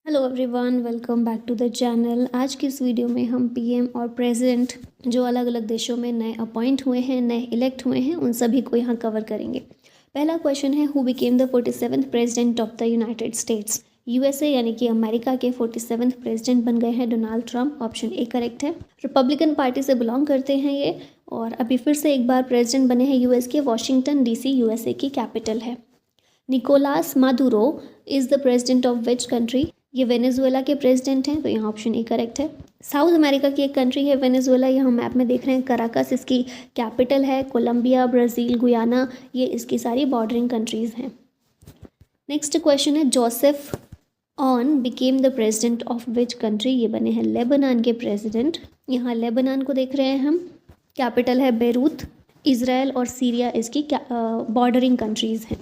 Hello everyone, welcome back to the channel. आज की इस वीडियो में हम पीएम और प्रेसिडेंट जो अलग अलग देशों में नए अपॉइंट हुए हैं, नए इलेक्ट हुए हैं, उन सभी को यहाँ कवर करेंगे। पहला क्वेश्चन है, who became the 47th president of the United states. USA यानी कि अमेरिका के 47th प्रेसिडेंट बन गए हैं Donald Trump. Option A correct है। रिपब्लिकन पार्टी से बिलोंग करते हैं ये, और अभी फिर से एक बार प्रेसिडेंट बने हैं यूएस के। वॉशिंगटन डीसी यूएसए की कैपिटल है। Nicolas Maduro is the president of which country. ये वेनेजुएला के प्रेसिडेंट हैं, तो यहाँ ऑप्शन ए करेक्ट है। साउथ अमेरिका की एक कंट्री है वेनेजुएला, यहाँ मैप में देख रहे हैं। कराकस इसकी कैपिटल है। कोलंबिया, ब्राज़ील, गुयाना, ये इसकी सारी बॉर्डरिंग कंट्रीज़ हैं। नेक्स्ट क्वेश्चन है, Joseph on became the president of which country. ये बने हैं लेबनान के प्रेसिडेंट। यहाँ लेबनान को देख रहे हैं हम, कैपिटल है बेरूत। इज़राइल और सीरिया इसकी बॉर्डरिंग कंट्रीज़ हैं।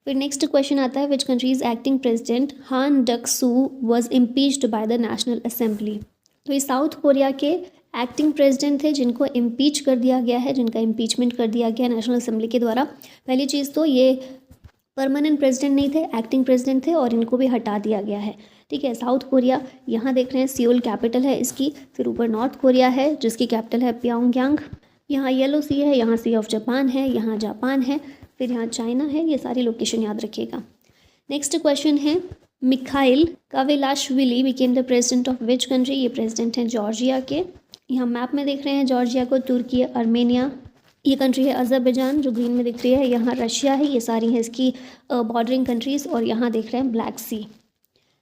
फिर नेक्स्ट क्वेश्चन आता है, which countries acting president Han Duck Soo was impeached by the National Assembly. तो ये साउथ कोरिया के एक्टिंग प्रेसिडेंट थे जिनको इम्पीच कर दिया गया है, जिनका इम्पीचमेंट कर दिया गया नेशनल असेंबली के द्वारा। पहली चीज़ तो ये परमानेंट प्रेसिडेंट नहीं थे, एक्टिंग प्रेसिडेंट थे, और इनको भी हटा दिया गया है। ठीक है, साउथ कोरिया यहाँ देख रहे हैं, सियोल कैपिटल है इसकी। फिर ऊपर नॉर्थ कोरिया है जिसकी कैपिटल है प्योंगयांग। यहाँ येलो सी है, यहाँ सी ऑफ जापान है, यहाँ जापान है, फिर यहाँ चाइना है। ये सारी लोकेशन याद रखिएगा। नेक्स्ट क्वेश्चन है, Mikheil Kavelashvili became the president of which country. ये प्रेसिडेंट हैं जॉर्जिया के। यहाँ मैप में देख रहे हैं जॉर्जिया को। तुर्की, अर्मेनिया, ये कंट्री है अजरबैजान जो ग्रीन में दिख रही है। यहाँ रशिया है, ये सारी हैं इसकी बॉर्डरिंग कंट्रीज़। और यहाँ देख रहे हैं ब्लैक सी।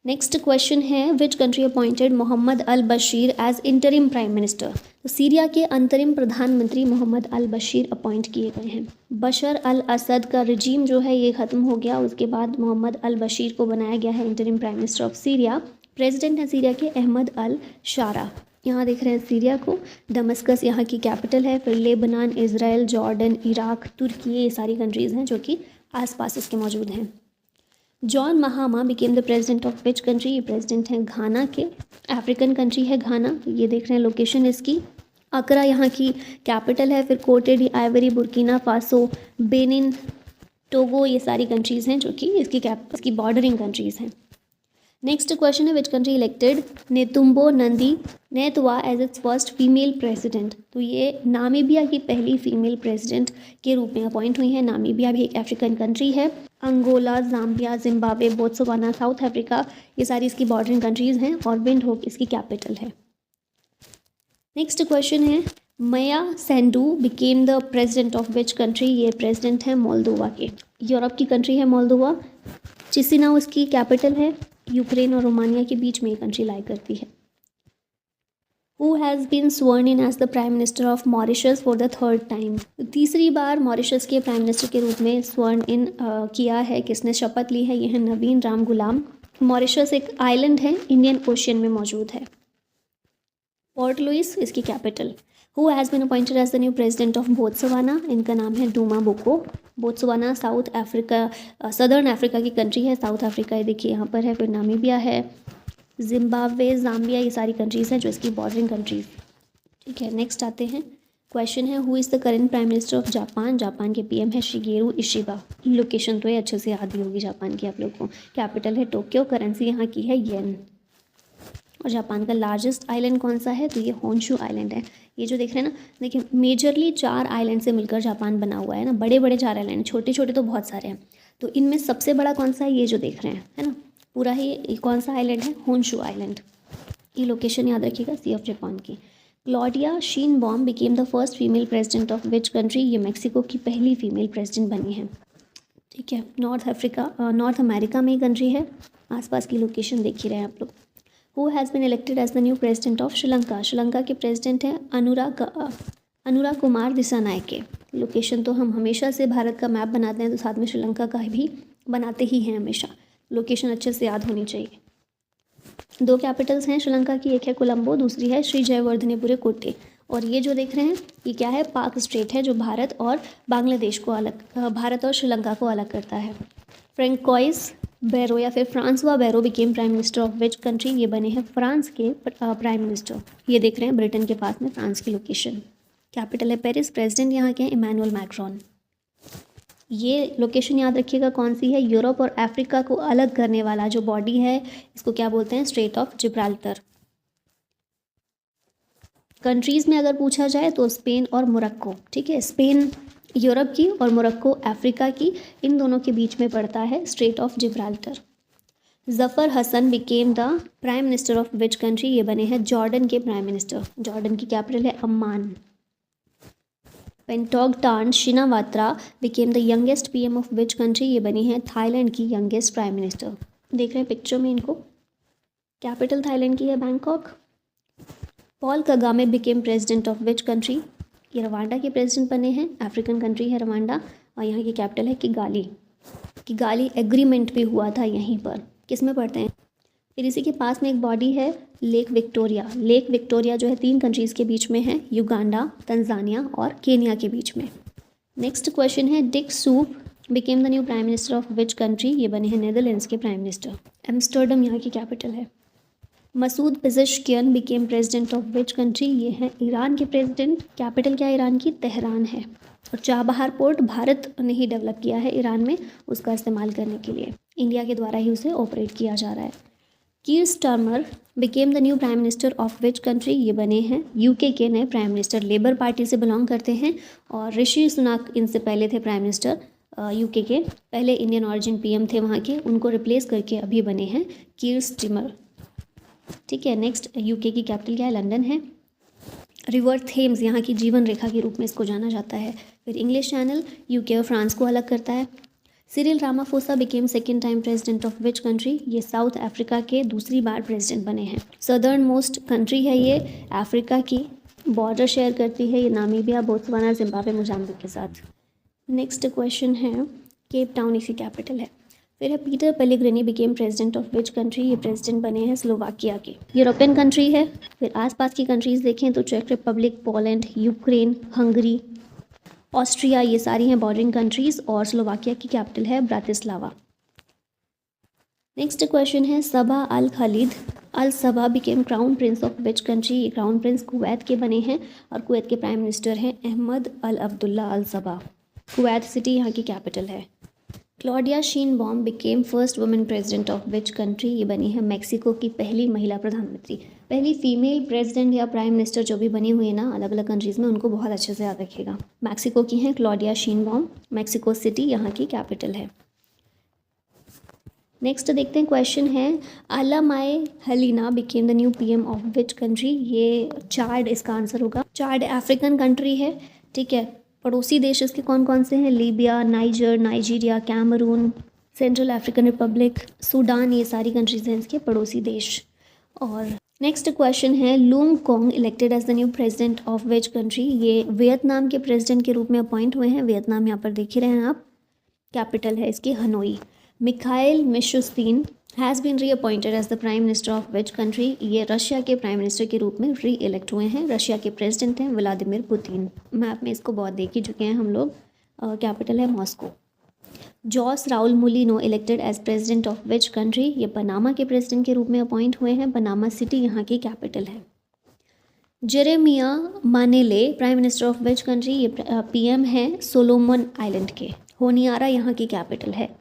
नेक्स्ट क्वेश्चन है, which country appointed Mohammed al Bashir as interim prime minister. तो सीरिया के अंतरिम प्रधानमंत्री मोहम्मद अल बशीर अपॉइंट किए गए हैं। बशर अल असद का रजीम जो है ये ख़त्म हो गया, उसके बाद मोहम्मद अल बशीर को बनाया गया है interim prime minister of Syria. President है सीरिया के अहमद अल शारा। यहाँ देख रहे हैं सीरिया को। दमस्कस यहाँ की कैपिटल है। फिर लेबनान, इज़राइल, जॉर्डन, इराक, तुर्की, ये सारी कंट्रीज़ हैं जो कि आसपास इसके मौजूद हैं। John महामा became the president of which country. ये प्रेसिडेंट हैं घाना के। अफ्रीकन कंट्री है घाना। ये देख रहे हैं लोकेशन इसकी। अकरा यहाँ की कैपिटल है। फिर Cote d'Ivoire, Burkina Faso, Benin, Togo, ये सारी कंट्रीज़ हैं जो कि इसकी बॉर्डरिंग कंट्रीज़ हैं। नेक्स्ट क्वेश्चन है, which country elected Netumbo Nandi Ndaitwah as its first female president. तो ये नामीबिया की पहली फीमेल प्रेसिडेंट के रूप में अपॉइंट हुई हैं। नामीबिया भी एक अफ्रीकन कंट्री है। Angola, Zambia, Zimbabwe, Botswana, South Africa, ये सारी इसकी बॉर्डरिंग कंट्रीज़ हैं। और विंडहोक इसकी कैपिटल है। नेक्स्ट क्वेश्चन है, Maia Sandu became the president of which country. ये प्रेसिडेंट हैं मोल्दोवा के। यूरोप की कंट्री है मोल्दोवा। चिसिनाउ इसकी कैपिटल है। यूक्रेन और रोमानिया के बीच में ये कंट्री लाई करती है। Who has been sworn in as the prime minister of Mauritius for the third time. तीसरी बार मॉरिशस के प्राइम मिनिस्टर के रूप में स्वर्न इन किया है, किसने शपथ ली है, ये है नवीन राम गुलाम। मॉरिशस एक आइलैंड है, इंडियन ओशियन में मौजूद है। पोर्ट लुइस इसकी कैपिटल। Who has been appointed as the new president of Botswana. इनका नाम है Duma Boko. Botswana South Africa, Southern Africa की कंट्री है। साउथ अफ्रीका ये देखिए यहाँ पर है। फिर नामीबिया है, जिम्बाब्वे, जाम्बिया, ये सारी कंट्रीज़ हैं जो इसकी बॉर्डरिंग कंट्रीज़। ठीक है, नेक्स्ट आते हैं। क्वेश्चन है, who is the current prime minister of Japan. Japan के पीएम है शिगेरू इशिबा। लोकेशन तो ये अच्छे से याद ही होगी जापान की आप लोग को। कैपिटल है टोक्यो। करेंसी यहाँ की है येन। और जापान का लार्जेस्ट आइलैंड कौन सा है, तो ये होन्शु आइलैंड है। ये जो देख रहे हैं ना, देखिए मेजरली 4 आइलैंड से मिलकर जापान बना हुआ है ना। बड़े बड़े 4 आइलैंड, छोटे छोटे तो बहुत सारे हैं। तो इनमें सबसे बड़ा कौन सा है, ये जो देख रहे हैं, है ना। पूरा ही कौन सा आइलैंड है, होन्शु आइलैंड। ये लोकेशन याद रखिएगा, सी ऑफ जापान की। Claudia Sheinbaum became the first female president of which country. ये मैक्सिको की पहली फीमेल प्रेसिडेंट बनी है। ठीक है, नॉर्थ अमेरिका में ही कंट्री है। आसपास की लोकेशन देख ही रहे हैं आप लोग। Who has been elected as the new president of Sri Lanka. Sri Lanka के प्रेसिडेंट हैं अनुराग कुमार दिसानायके। लोकेशन तो हम हमेशा से भारत का मैप बनाते हैं तो साथ में श्रीलंका का भी बनाते ही हैं हमेशा। लोकेशन अच्छे से याद होनी चाहिए। 2 कैपिटल्स हैं श्रीलंका की, एक है कोलंबो, दूसरी है श्री जयवर्धनेपुरे कोटे। और ये जो देख रहे हैं ये क्या है, पाक स्टेट है जो भारत और बांग्लादेश को भारत और श्रीलंका को अलग करता है। फ्रेंकोइस बैरो या फिर Francois Bayrou became prime minister of which country. ये बने हैं फ्रांस के प्राइम मिनिस्टर। ये देख रहे हैं ब्रिटेन के पास में फ्रांस की लोकेशन। कैपिटल है पेरिस। प्रेसिडेंट यहाँ के हैं इमैनुअल मैक्रोन। ये लोकेशन याद रखिएगा कौन सी है, यूरोप और अफ्रीका को अलग करने वाला जो बॉडी है इसको क्या बोलते हैं, स्ट्रेट ऑफ जिब्राल्टर। कंट्रीज़ में अगर पूछा जाए तो स्पेन और मोरक्को, ठीक है, स्पेन यूरोप की और मोरक्को अफ्रीका की, इन दोनों के बीच में पड़ता है Strait of Gibraltar. Jafar Hassan became the prime minister of which country, ये बने हैं जॉर्डन के प्राइम मिनिस्टर। जॉर्डन की कैपिटल है Amman. Paetongtarn Shinawatra became the youngest PM of which country, ये बनी है थाईलैंड की यंगेस्ट प्राइम मिनिस्टर। देख रहे हैं पिक्चर में इनको, कैपिटल थाईलैंड की है Bangkok. Paul Kagame became president of which country, ये रवांडा के प्रेसिडेंट बने हैं, अफ्रीकन कंट्री है रवांडा, और यहाँ की कैपिटल है किगाली। किगाली एग्रीमेंट भी हुआ था यहीं पर, किस में पढ़ते हैं। फिर इसी के पास में एक बॉडी है लेक विक्टोरिया। लेक विक्टोरिया जो है 3 कंट्रीज़ के बीच में है, युगांडा, तंजानिया और केनिया के बीच में। नेक्स्ट क्वेश्चन है Dick soup became the new prime minister of which country, ये बने हैं नेदरलैंड्स के प्राइम मिनिस्टर। एम्स्टर्डम यहाँ की कैपिटल है। Masoud Pezeshkian became president of which country, ये है ईरान के प्रेसिडेंट। कैपिटल क्या ईरान की, तेहरान है। और चाबहार पोर्ट भारत ने ही डेवलप किया है ईरान में, उसका इस्तेमाल करने के लिए इंडिया के द्वारा ही उसे ऑपरेट किया जा रहा है। Keir Starmer became the new prime minister of which country, ये बने हैं यूके के नए प्राइम मिनिस्टर, लेबर पार्टी से बिलोंग करते हैं। और ऋषि सुनाक इनसे पहले थे प्राइम मिनिस्टर यूके के, पहले इंडियन ऑरिजिन पीएम थे वहाँ के, उनको रिप्लेस करके अभी बने हैं कीर स्टारमर। ठीक है, नेक्स्ट यूके की कैपिटल क्या है, लंदन है। रिवर थेम्स यहाँ की जीवन रेखा के रूप में इसको जाना जाता है। फिर इंग्लिश चैनल यूके और फ्रांस को अलग करता है। Cyril Ramaphosa became second time president of which country, ये साउथ अफ्रीका के दूसरी बार प्रेसिडेंट बने हैं। सदर्न मोस्ट कंट्री है ये अफ्रीका की, बॉर्डर शेयर करती है ये नामीबिया, बोत्सवाना, जिम्बाब्वे, मोजाम्बिक के साथ। नेक्स्ट क्वेश्चन है केप टाउन इसकी कैपिटल है। फिर है Peter Pellegrini became president of which country, ये प्रेसिडेंट बने हैं स्लोवाकिया के, यूरोपियन कंट्री है। फिर आसपास की कंट्रीज़ देखें तो चेक Republic, Poland, Ukraine, Hungary, Austria, ये सारी हैं बॉर्डरिंग कंट्रीज़, और स्लोवाकिया की कैपिटल है ब्रातिस्लावा। नेक्स्ट क्वेश्चन है Sabah al Khalid al Sabah became crown prince of which country, ये क्राउन प्रिंस कुवैत के बने हैं और कुवैत के प्राइम मिनिस्टर हैं Ahmad al Abdullah al Sabah. Kuwait City यहाँ की कैपिटल है। Claudia Sheinbaum became first women president of which country, ये बनी है मैक्सिको की पहली महिला प्रधानमंत्री। पहली फीमेल प्रेसिडेंट या प्राइम मिनिस्टर जो भी बनी हुई है ना अलग अलग कंट्रीज़ में, उनको बहुत अच्छे से याद रखिएगा। मैक्सिको की हैं क्लॉडिया शीनबॉम, मैक्सिको सिटी यहाँ की कैपिटल है। नेक्स्ट देखते हैं क्वेश्चन है Allamaye Halina became the new PM of which country, ये चाड इसका आंसर होगा। चाड अफ्रीकन कंट्री है, ठीक है। पड़ोसी देश इसके कौन कौन से हैं, Libya, Niger, Nigeria, Cameroon, Central African Republic, Sudan, ये सारी कंट्रीज़ हैं इसके पड़ोसी देश। और नेक्स्ट क्वेश्चन है Luong Cuong elected as the new president of which country, ये वियतनाम के प्रेसिडेंट के रूप में अपॉइंट हुए हैं। वियतनाम यहाँ पर देख ही रहे हैं आप, कैपिटल है इसकी Hanoi. Mikhail Mishustin has been reappointed as the prime minister of which country, ये रशिया के प्राइम मिनिस्टर के रूप में री इलेक्ट हुए हैं। रशिया के प्रेसिडेंट हैं व्लादिमीर पुतिन, मैप में इसको बहुत देख ही चुके हैं हम लोग। कैपिटल है Moscow. Jose Raul Mulino elected as president of which country, ये पनामा के प्रेसिडेंट के रूप में अपॉइंट हुए हैं। पनामा सिटी यहाँ की कैपिटल है। Jeremiah Manele prime minister of which country, ये पीएम है सोलोमन आइलैंड के। होनियारा यहाँ की कैपिटल है,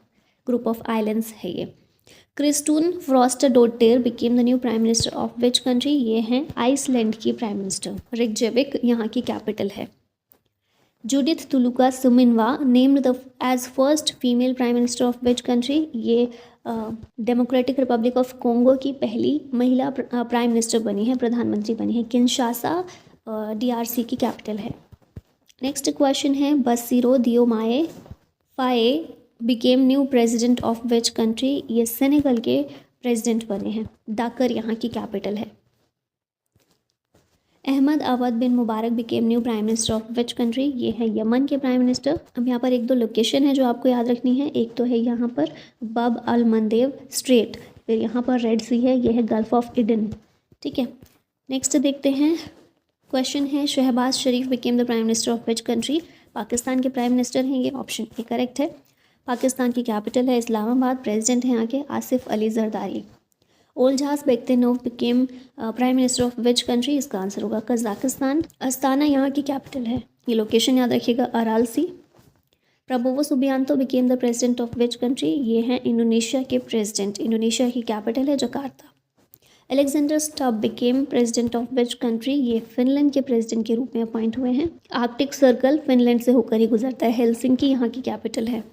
ग्रुप ऑफ आइलैंड्स है ये। Kristrun Frostadottir became the new prime minister of which country, ये हैं आइसलैंड की प्राइम मिनिस्टर। रिकजेविक यहाँ की कैपिटल है। Judith Tuluka Suminwa named as first female prime minister of which country, ये डेमोक्रेटिक रिपब्लिक ऑफ कोंगो की पहली महिला प्राइम मिनिस्टर बनी है, प्रधानमंत्री बनी है। किंशासा डीआरसी की कैपिटल है। नेक्स्ट क्वेश्चन है Bassirou Diomaye Faye became new president of which country, ये सेनेगल के प्रेसिडेंट बने हैं। डाकर यहाँ की कैपिटल है। Ahmad Awad bin Mubarak became new prime minister of which country, ये है यमन के प्राइम मिनिस्टर। अब यहाँ पर एक दो लोकेशन है जो आपको याद रखनी है। एक तो है यहाँ पर बब अल मंदेव स्ट्रेट, फिर यहाँ पर रेड सी है, ये है गल्फ ऑफ इडन, ठीक है। नेक्स्ट देखते हैं क्वेश्चन है Shehbaz Sharif became the prime minister of which country, Pakistan के प्राइम मिनिस्टर हैं, ये ऑप्शन ए करेक्ट है। पाकिस्तान की कैपिटल है इस्लामाबाद, प्रेसिडेंट हैं यहाँ के Asif Ali Zardari. Olzhas Bektenov became prime minister of which country, इसका आंसर होगा कजाकिस्तान। अस्ताना यहाँ की कैपिटल है, ये लोकेशन याद रखिएगा, Aral Sea. Prabowo Subianto became the president of which country? ये हैं इंडोनेशिया के प्रेसिडेंट। इंडोनेशिया की कैपिटल है Jakarta. Alexander Stubb became president of which country? ये फिनलैंड के प्रेसिडेंट के रूप में अपॉइंट हुए हैं। आर्कटिक सर्कल फिनलैंड से होकर ही गुजरता है। हेलसिंकी यहाँ की कैपिटल है।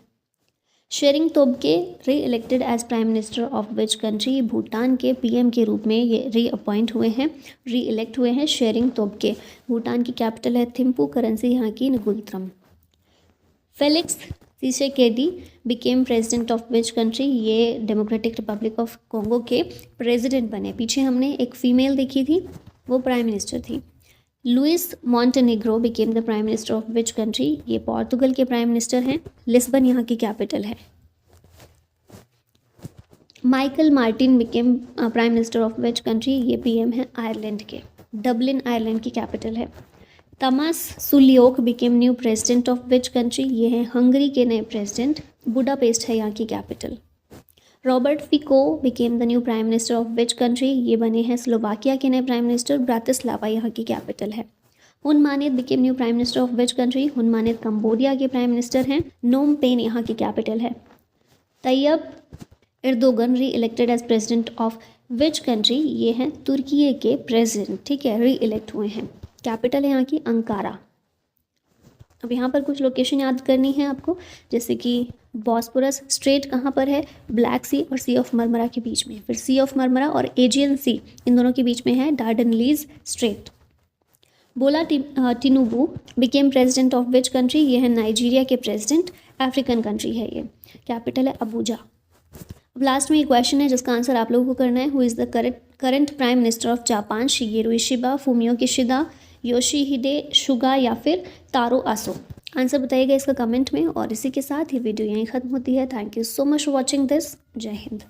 शेरिंग तोब्गे री elected as prime minister of which country? Bhutan के पीएम के रूप में ये री अपॉइंट हुए हैं, री इलेक्ट हुए हैं शेरिंग तोब्गे। भूटान की कैपिटल है थिम्पू, करेंसी यहाँ की ngultrum. Felix Tshisekedi became president of which country? ये डेमोक्रेटिक रिपब्लिक ऑफ कॉन्गो के प्रेसिडेंट बने। पीछे हमने एक फीमेल देखी थी, वो प्राइम मिनिस्टर थी। Luis Montenegro became the prime minister of which country? ये पोर्तुगल के प्राइम मिनिस्टर हैं। लिस्बन यहाँ की कैपिटल है। Michael Martin became prime minister of which country? ये पीएम है आयरलैंड के। डबलिन आयरलैंड की कैपिटल है। Tamas Sulyok became new president of which country? ये हैं हंगरी के नए प्रेसिडेंट। बुडापेस्ट है यहाँ की capital. Robert Fico became the new prime minister of which country? ये बने हैं स्लोवाकिया के नए प्राइम मिनिस्टर। ब्रातिस्लावा यहाँ की कैपिटल है। Hun Manet became new prime minister of which country? Hun Manet Cambodia के प्राइम मिनिस्टर हैं। नोम पेन यहाँ की कैपिटल है। Tayyip Erdogan re elected as president of which country? ये हैं तुर्की के प्रेसिडेंट, ठीक है, री इलेक्ट हुए हैं। कैपिटल है यहाँ की अंकारा। अब यहाँ पर कुछ लोकेशन याद करनी है आपको, जैसे कि बॉस्पोरस स्ट्रेट कहाँ पर है? ब्लैक सी और सी ऑफ मरमरा के बीच में। फिर सी ऑफ मरमरा और एजियन सी, इन दोनों के बीच में है डार्डनलीज स्ट्रेट। बोला Tinubu became president of which country? ये है नाइजीरिया के प्रेसिडेंट, अफ्रीकन कंट्री है ये। कैपिटल है अबूजा। अब लास्ट में ये क्वेश्चन है जिसका आंसर आप लोगों को करना है। Who is the current prime minister of Japan? Shigeru Ishiba, Fumio Kishida, Yoshihide Suga या फिर तारो आसो? आंसर बताइएगा इसका कमेंट में। और इसी के साथ ये वीडियो यहीं ख़त्म होती है। Thank you so much for watching this. जय हिंद।